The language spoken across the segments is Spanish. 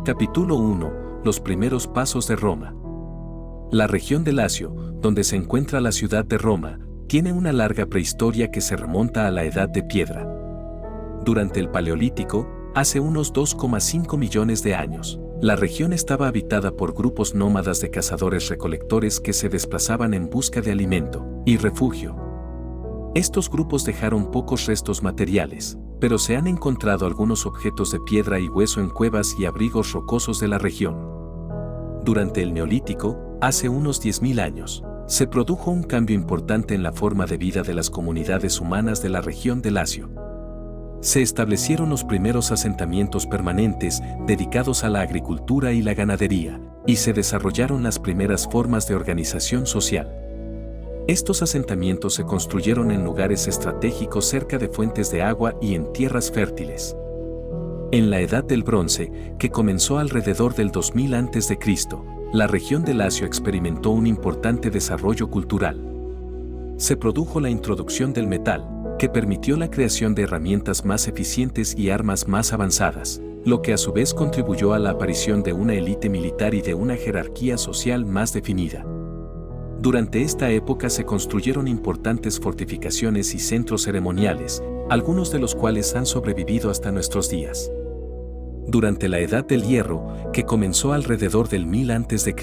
Capítulo 1. Los primeros pasos de Roma. La región de Lacio, donde se encuentra la ciudad de Roma, tiene una larga prehistoria que se remonta a la Edad de Piedra. Durante el Paleolítico, hace unos 2,5 millones de años, la región estaba habitada por grupos nómadas de cazadores-recolectores que se desplazaban en busca de alimento y refugio. Estos grupos dejaron pocos restos materiales, pero se han encontrado algunos objetos de piedra y hueso en cuevas y abrigos rocosos de la región. Durante el Neolítico, hace unos 10.000 años, se produjo un cambio importante en la forma de vida de las comunidades humanas de la región de Lacio. Se establecieron los primeros asentamientos permanentes dedicados a la agricultura y la ganadería, y se desarrollaron las primeras formas de organización social. Estos asentamientos se construyeron en lugares estratégicos cerca de fuentes de agua y en tierras fértiles. En la Edad del Bronce, que comenzó alrededor del 2000 a.C., la región de Lacio experimentó un importante desarrollo cultural. Se produjo la introducción del metal, que permitió la creación de herramientas más eficientes y armas más avanzadas, lo que a su vez contribuyó a la aparición de una élite militar y de una jerarquía social más definida. Durante esta época se construyeron importantes fortificaciones y centros ceremoniales, algunos de los cuales han sobrevivido hasta nuestros días. Durante la Edad del Hierro, que comenzó alrededor del 1000 a.C.,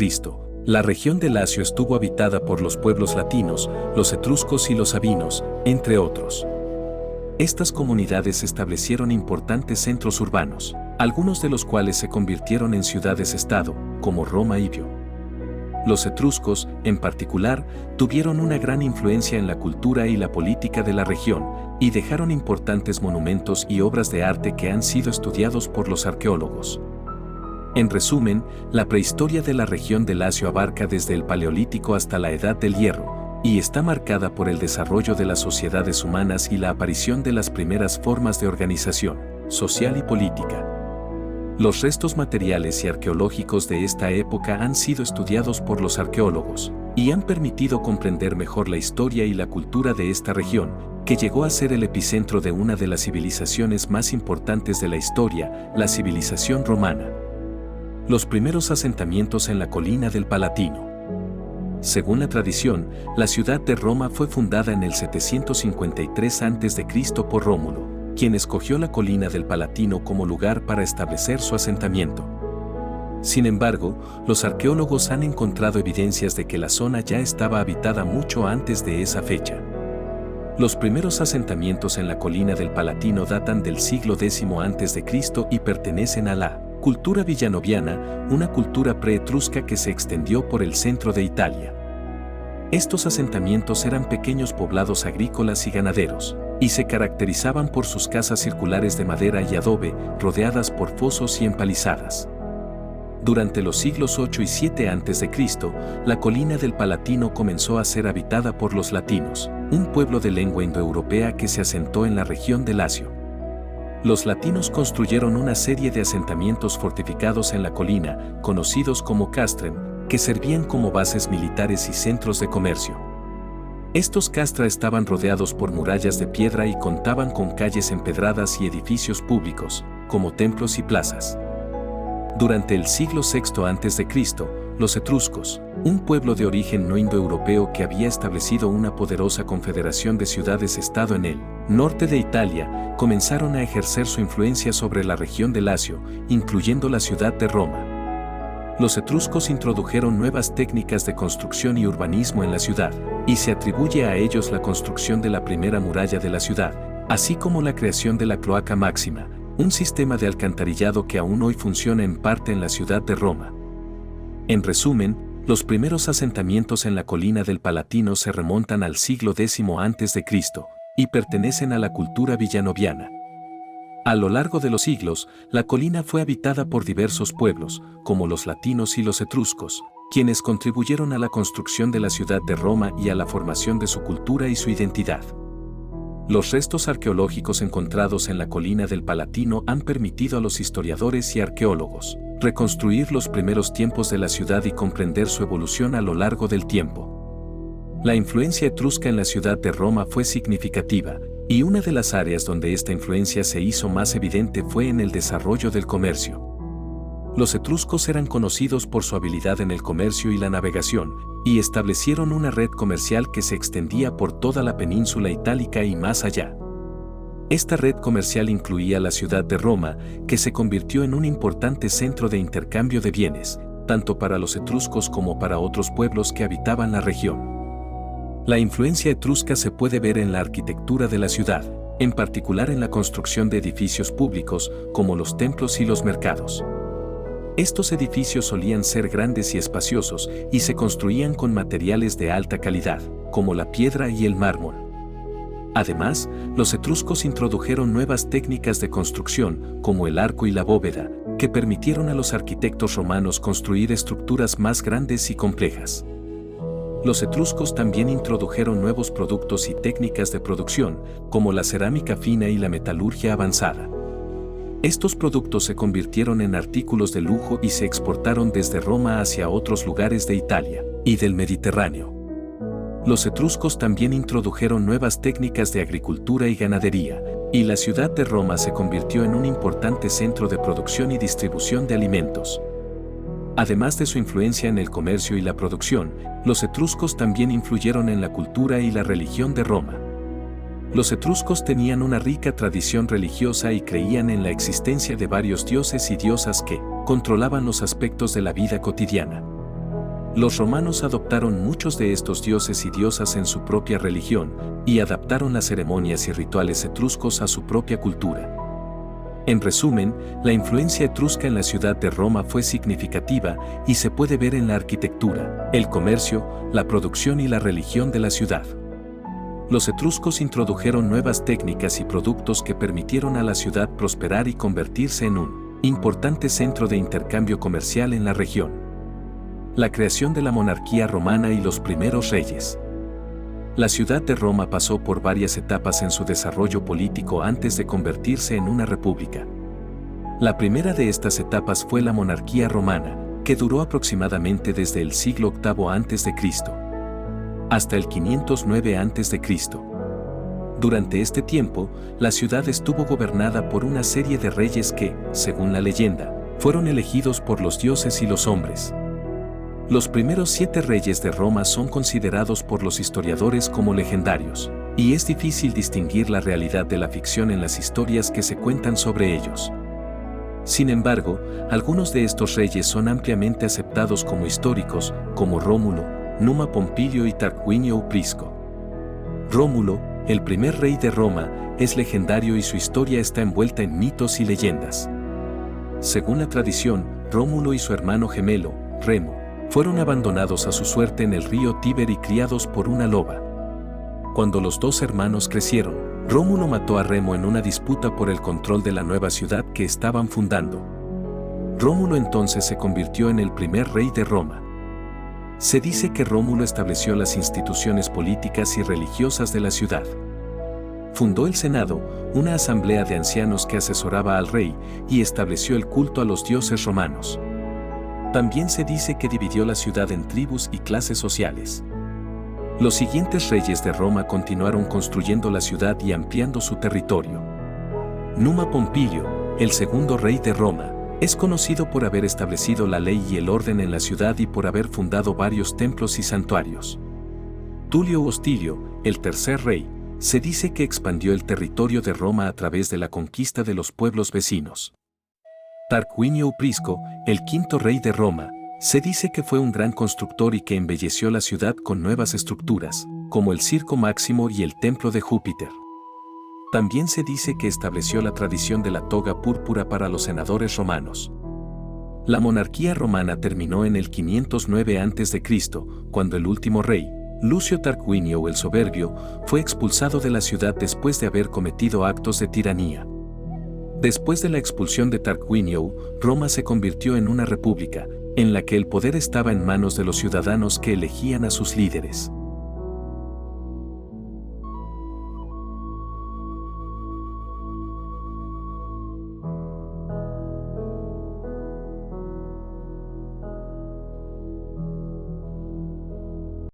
la región de Lacio estuvo habitada por los pueblos latinos, los etruscos y los sabinos, entre otros. Estas comunidades establecieron importantes centros urbanos, algunos de los cuales se convirtieron en ciudades-estado, como Roma y Bio. Los etruscos, en particular, tuvieron una gran influencia en la cultura y la política de la región, y dejaron importantes monumentos y obras de arte que han sido estudiados por los arqueólogos. En resumen, la prehistoria de la región de Lacio abarca desde el Paleolítico hasta la Edad del Hierro, y está marcada por el desarrollo de las sociedades humanas y la aparición de las primeras formas de organización social y política. Los restos materiales y arqueológicos de esta época han sido estudiados por los arqueólogos y han permitido comprender mejor la historia y la cultura de esta región, que llegó a ser el epicentro de una de las civilizaciones más importantes de la historia, la civilización romana. Los primeros asentamientos en la colina del Palatino. Según la tradición, la ciudad de Roma fue fundada en el 753 a.C. por Rómulo, quien escogió la colina del Palatino como lugar para establecer su asentamiento. Sin embargo, los arqueólogos han encontrado evidencias de que la zona ya estaba habitada mucho antes de esa fecha. Los primeros asentamientos en la colina del Palatino datan del siglo X a.C. y pertenecen a la cultura villanoviana, una cultura pre-etrusca que se extendió por el centro de Italia. Estos asentamientos eran pequeños poblados agrícolas y ganaderos, y se caracterizaban por sus casas circulares de madera y adobe, rodeadas por fosos y empalizadas. Durante los siglos 8 y 7 a.C., la colina del Palatino comenzó a ser habitada por los latinos, un pueblo de lengua indoeuropea que se asentó en la región de Lacio. Los latinos construyeron una serie de asentamientos fortificados en la colina, conocidos como castrem, que servían como bases militares y centros de comercio. Estos castra estaban rodeados por murallas de piedra y contaban con calles empedradas y edificios públicos, como templos y plazas. Durante el siglo VI a.C., los etruscos, un pueblo de origen no indoeuropeo que había establecido una poderosa confederación de ciudades-estado en el norte de Italia, comenzaron a ejercer su influencia sobre la región de Lacio, incluyendo la ciudad de Roma. Los etruscos introdujeron nuevas técnicas de construcción y urbanismo en la ciudad, y se atribuye a ellos la construcción de la primera muralla de la ciudad, así como la creación de la cloaca máxima, un sistema de alcantarillado que aún hoy funciona en parte en la ciudad de Roma. En resumen, los primeros asentamientos en la colina del Palatino se remontan al siglo X a.C. y pertenecen a la cultura villanoviana. A lo largo de los siglos, la colina fue habitada por diversos pueblos, como los latinos y los etruscos, quienes contribuyeron a la construcción de la ciudad de Roma y a la formación de su cultura y su identidad. Los restos arqueológicos encontrados en la colina del Palatino han permitido a los historiadores y arqueólogos reconstruir los primeros tiempos de la ciudad y comprender su evolución a lo largo del tiempo. La influencia etrusca en la ciudad de Roma fue significativa, y una de las áreas donde esta influencia se hizo más evidente fue en el desarrollo del comercio. Los etruscos eran conocidos por su habilidad en el comercio y la navegación, y establecieron una red comercial que se extendía por toda la península itálica y más allá. Esta red comercial incluía la ciudad de Roma, que se convirtió en un importante centro de intercambio de bienes, tanto para los etruscos como para otros pueblos que habitaban la región. La influencia etrusca se puede ver en la arquitectura de la ciudad, en particular en la construcción de edificios públicos, como los templos y los mercados. Estos edificios solían ser grandes y espaciosos y se construían con materiales de alta calidad, como la piedra y el mármol. Además, los etruscos introdujeron nuevas técnicas de construcción, como el arco y la bóveda, que permitieron a los arquitectos romanos construir estructuras más grandes y complejas. Los etruscos también introdujeron nuevos productos y técnicas de producción, como la cerámica fina y la metalurgia avanzada. Estos productos se convirtieron en artículos de lujo y se exportaron desde Roma hacia otros lugares de Italia y del Mediterráneo. Los etruscos también introdujeron nuevas técnicas de agricultura y ganadería, y la ciudad de Roma se convirtió en un importante centro de producción y distribución de alimentos. Además de su influencia en el comercio y la producción, los etruscos también influyeron en la cultura y la religión de Roma. Los etruscos tenían una rica tradición religiosa y creían en la existencia de varios dioses y diosas que controlaban los aspectos de la vida cotidiana. Los romanos adoptaron muchos de estos dioses y diosas en su propia religión y adaptaron las ceremonias y rituales etruscos a su propia cultura. En resumen, la influencia etrusca en la ciudad de Roma fue significativa y se puede ver en la arquitectura, el comercio, la producción y la religión de la ciudad. Los etruscos introdujeron nuevas técnicas y productos que permitieron a la ciudad prosperar y convertirse en un importante centro de intercambio comercial en la región. La creación de la monarquía romana y los primeros reyes. La ciudad de Roma pasó por varias etapas en su desarrollo político antes de convertirse en una república. La primera de estas etapas fue la monarquía romana, que duró aproximadamente desde el siglo VIII a.C. hasta el 509 a.C. Durante este tiempo, la ciudad estuvo gobernada por una serie de reyes que, según la leyenda, fueron elegidos por los dioses y los hombres. Los primeros 7 reyes de Roma son considerados por los historiadores como legendarios, y es difícil distinguir la realidad de la ficción en las historias que se cuentan sobre ellos. Sin embargo, algunos de estos reyes son ampliamente aceptados como históricos, como Rómulo, Numa Pompilio y Tarquinio Prisco. Rómulo, el primer rey de Roma, es legendario y su historia está envuelta en mitos y leyendas. Según la tradición, Rómulo y su hermano gemelo, Remo, fueron abandonados a su suerte en el río Tíber y criados por una loba. Cuando los dos hermanos crecieron, Rómulo mató a Remo en una disputa por el control de la nueva ciudad que estaban fundando. Rómulo entonces se convirtió en el primer rey de Roma. Se dice que Rómulo estableció las instituciones políticas y religiosas de la ciudad. Fundó el Senado, una asamblea de ancianos que asesoraba al rey, y estableció el culto a los dioses romanos. También se dice que dividió la ciudad en tribus y clases sociales. Los siguientes reyes de Roma continuaron construyendo la ciudad y ampliando su territorio. Numa Pompilio, el segundo rey de Roma, es conocido por haber establecido la ley y el orden en la ciudad y por haber fundado varios templos y santuarios. Tulio Hostilio, el tercer rey, se dice que expandió el territorio de Roma a través de la conquista de los pueblos vecinos. Tarquinio Prisco, el quinto rey de Roma, se dice que fue un gran constructor y que embelleció la ciudad con nuevas estructuras, como el Circo Máximo y el Templo de Júpiter. También se dice que estableció la tradición de la toga púrpura para los senadores romanos. La monarquía romana terminó en el 509 a.C., cuando el último rey, Lucio Tarquinio el Soberbio, fue expulsado de la ciudad después de haber cometido actos de tiranía. Después de la expulsión de Tarquinio, Roma se convirtió en una república, en la que el poder estaba en manos de los ciudadanos que elegían a sus líderes.